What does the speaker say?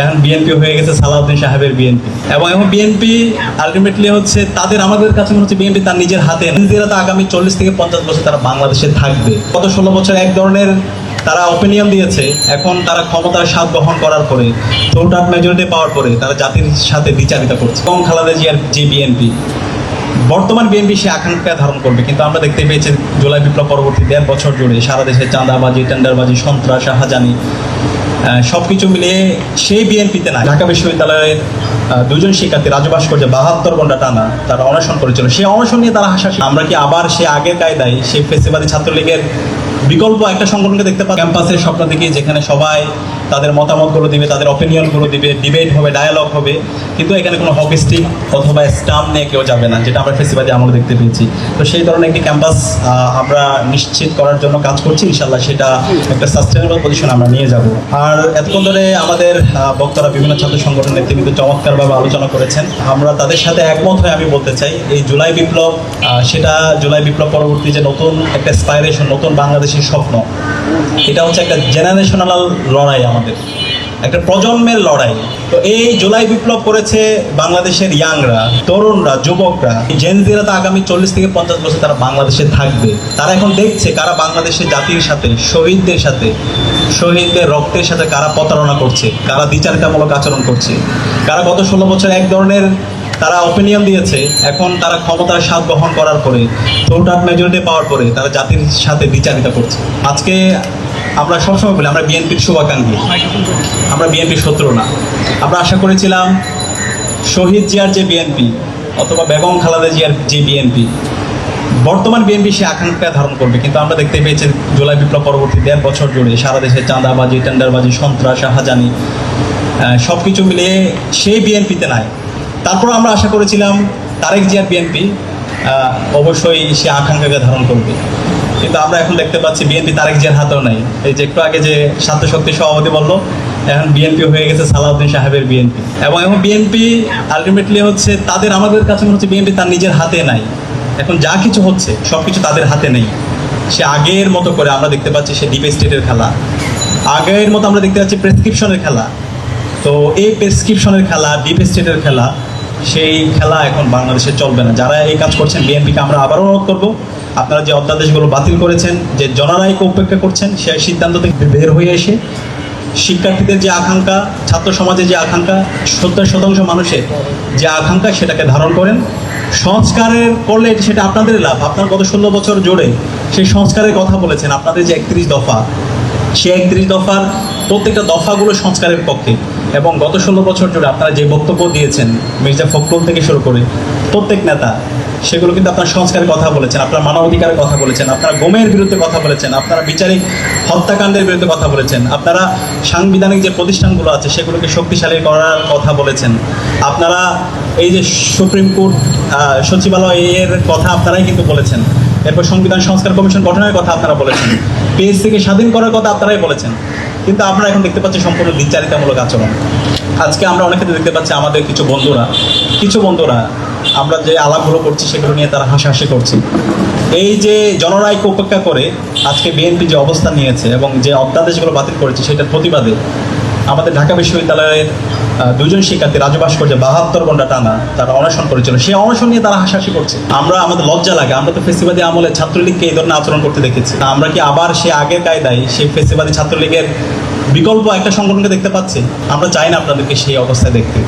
এখন বিএনপি হয়ে গেছে সালাউদ্দিন সাহেবের বিএনপি, এবং এখন বিএনপি আলটিমেটলি হচ্ছে তাদের আমাদের কাছে মনে হচ্ছে বিএনপি তার নিজের হাতে নিজেরা তো আগামী 40 থেকে 50 বছর তারা বাংলাদেশে থাকবে। গত 16 বছর এক ধরনের তারা ওপিনিয়ন দিয়েছে, এখন তারা ক্ষমতার স্বাদ গ্রহণ করার পরে টোটাল মেজরিটি পাওয়ার পরে তারা জাতির সাথে দ্বিচারিতা করছে। এবং খালেদা জিয়ার যে বিএনপি, বর্তমান বিএনপি সে আকাঙ্ক্ষা ধারণ করবে, কিন্তু আমরা দেখতে পেয়েছি জুলাই বিপ্লব পরবর্তী 1.5 বছর জুড়ে সারা দেশে চাঁদাবাজি, টেন্ডারবাজি, সন্ত্রাস, শাহজানি সবকিছু মিলিয়ে সেই বিএনপিতে না। ঢাকা বিশ্ববিদ্যালয়ের দুজন শিক্ষার্থী রাজু ভাস্কর্যে 72 ঘন্টা টানা তারা অনশন করেছিল। সেই অনশন নিয়ে তারা হাসাহাসি। আমরা কি আবার সে আগের কায়দায় সেই ফেসিবাদী ছাত্রলীগের বিকল্প একটা সংগঠনকে দেখতে পাই? ক্যাম্পাসের স্বপ্ন দেখি যেখানে সবাই তাদের মতামতগুলো দিবে, তাদের অপিনিয়নগুলো দিবে, ডিবেট হবে, ডায়ালগ হবে, কিন্তু এখানে কোনো হকি স্টিক অথবা স্টাম্প নিয়ে কেউ যাবে না, যেটা আমরা ফেসিবাদী আমলে দেখতে পেয়েছি। তো সেই ধরনের একটি ক্যাম্পাস আমরা নিশ্চিত করার জন্য কাজ করছি। ইনশাল্লাহ সেটা একটা সাস্টেনেবল পজিশন আমরা নিয়ে যাব। আর এতক্ষণ ধরে আমাদের বক্তারা বিভিন্ন ছাত্র সংগঠনের নেতৃবৃন্দ চমৎকারভাবে আলোচনা করেছেন। আমরা তাদের সাথে একমত হয়ে আমি বলতে চাই, এই জুলাই বিপ্লব সেটা জুলাই বিপ্লব পরবর্তী যে নতুন একটা অ্যাসপাইরেশন, নতুন বাংলাদেশের স্বপ্ন, এটা হচ্ছে একটা জেনারেশনাল লড়াই, আমাদের একটা প্রজন্মের লড়াই। তো এই জুলাই বিপ্লব করেছে বাংলাদেশের ইয়াংরা, তরুণরা, যুবকরা, জেনজিরা তো আগামী 40 থেকে 50 বছর তারা বাংলাদেশে থাকবে। তারা এখন দেখছে কারা বাংলাদেশের জাতির সাথে, শহীদদের সাথে, শহীদদের রক্তের সাথে কারা প্রতারণা করছে, কারা দ্বিচারিতামূলক আচরণ করছে, কারা গত 16 বছর এক ধরনের তারা ওপিনিয়ন দিয়েছে, এখন তারা ক্ষমতার স্বাদ গ্রহণ করার পরে টোটাল মেজরিটি পাওয়ার পরে তারা জাতির সাথে দ্বিচারিতা করছে। আজকে আমরা সবসময় বলি আমরা বিএনপির শুভাকাঙ্ক্ষী, আমরা বিএনপির শত্রু না। আমরা আশা করেছিলাম শহীদ জিয়ার যে বিএনপি অথবা বেগম খালেদা জিয়ার যে বিএনপি, বর্তমান বিএনপি সে আকাঙ্ক্ষা ধারণ করবে, কিন্তু আমরা দেখতে পেয়েছি জুলাই বিপ্লব পরবর্তী 1.5 বছর জুড়ে সারা দেশে চাঁদাবাজি, টেন্ডারবাজি, সন্ত্রাস, শাহজানি সবকিছু মিলিয়ে সেই বিএনপিতে নাই। তারপর আমরা আশা করেছিলাম তারেক জিয়ার বিএনপি অবশ্যই সে আকাঙ্ক্ষাকে ধারণ করবে, কিন্তু আমরা এখন দেখতে পাচ্ছি বিএনপি তারেক জিয়ার হাতেও নাই। এই যে একটু আগে যে ছাত্র শক্তি সভাপতি বললো, এখন বিএনপি হয়ে গেছে সালাউদ্দিন সাহেবের বিএনপি, এবং এখন বিএনপি আলটিমেটলি হচ্ছে তাদের আমাদের কাছে মনে হচ্ছে বিএনপি তার নিজের হাতে নাই। এখন যা কিছু হচ্ছে সব কিছু তাদের হাতে নেই। সে আগের মতো করে আমরা দেখতে পাচ্ছি সে ডিপ স্টেটের খেলা, আগের মতো আমরা দেখতে পাচ্ছি প্রেসক্রিপশনের খেলা। তো এই প্রেসক্রিপশনের খেলা, ডিপ স্টেটের খেলা, সেই খেলা এখন বাংলাদেশে চলবে না। যারা এই কাজ করছেন বিএনপিকে আমরা আবারও অনুরোধ করবো, আপনারা যে অধ্যাদেশগুলো বাতিল করেছেন, যে জনরায়কে উপেক্ষা করছেন, সেই সিদ্ধান্ত থেকে বের হয়ে এসে শিক্ষার্থীদের যে আকাঙ্ক্ষা, ছাত্র সমাজের যে আকাঙ্ক্ষা, 70% মানুষের যে আকাঙ্ক্ষা, সেটাকে ধারণ করেন। সংস্কারের করলে সেটা আপনাদের লাভ। আপনার গত 16 বছর জুড়ে সেই সংস্কারের কথা বলেছেন। আপনাদের যে 31 দফা, সেই 31 দফার প্রত্যেকটা দফাগুলো সংস্কারের পক্ষে, এবং গত 16 বছর জুড়ে আপনারা যে বক্তব্য দিয়েছেন, মির্জা ফখরুল থেকে শুরু করে প্রত্যেক নেতা, সেগুলো কিন্তু আপনারা সংস্কারের কথা বলেছেন, আপনারা মানবাধিকারের কথা বলেছেন, আপনারা গোমের বিরুদ্ধে কথা বলেছেন, আপনারা বিচারিক হত্যাকাণ্ডের বিরুদ্ধে কথা বলেছেন, আপনারা সাংবিধানিক যে প্রতিষ্ঠানগুলো আছে সেগুলোকে শক্তিশালী করার কথা বলেছেন, আপনারা এই যে সুপ্রিম কোর্ট সচিবালয়ের কথা আপনারাই কিন্তু বলেছেন, এরপর সংবিধান সংস্কার কমিশন গঠনের কথা আপনারা বলেছেন, পিএসসিকে স্বাধীন করার কথা আপনারাই বলেছেন, কিন্তু আমরা এখন দেখতে পাচ্ছি সম্পূর্ণ দ্বিচারিতামূলক আচরণ। আজকে আমরা অনেক ক্ষেত্রে দেখতে পাচ্ছি আমাদের কিছু বন্ধুরা আমরা যে আলাপগুলো করছি সেগুলো নিয়ে তারা হাসাহাসি করছে। এই যে জনরায়কে উপেক্ষা করে আজকে বিএনপি যে অবস্থান নিয়েছে এবং যে অধ্যাদেশগুলো বাতিল করেছে, সেটার প্রতিবাদে আমাদের ঢাকা বিশ্ববিদ্যালয়ের দুজন শিক্ষার্থী রাজু ভাস্কর্যে 72 ঘন্টা টানা তারা অনশন করেছিল। সেই অনশন নিয়ে তারা হাসাহাসি করছে। আমাদের লজ্জা লাগে, আমরা তো ফেসিবাদী আমলে ছাত্রলীগকে এই ধরনের আচরণ করতে দেখেছি। আমরা কি আবার সে আগের কায়দায় সেই ফেসিবাদী ছাত্রলীগের বিকল্প একটা সংগঠনকে দেখতে পাচ্ছি? আমরা চাই না আপনাদেরকে সেই অবস্থায় দেখতে।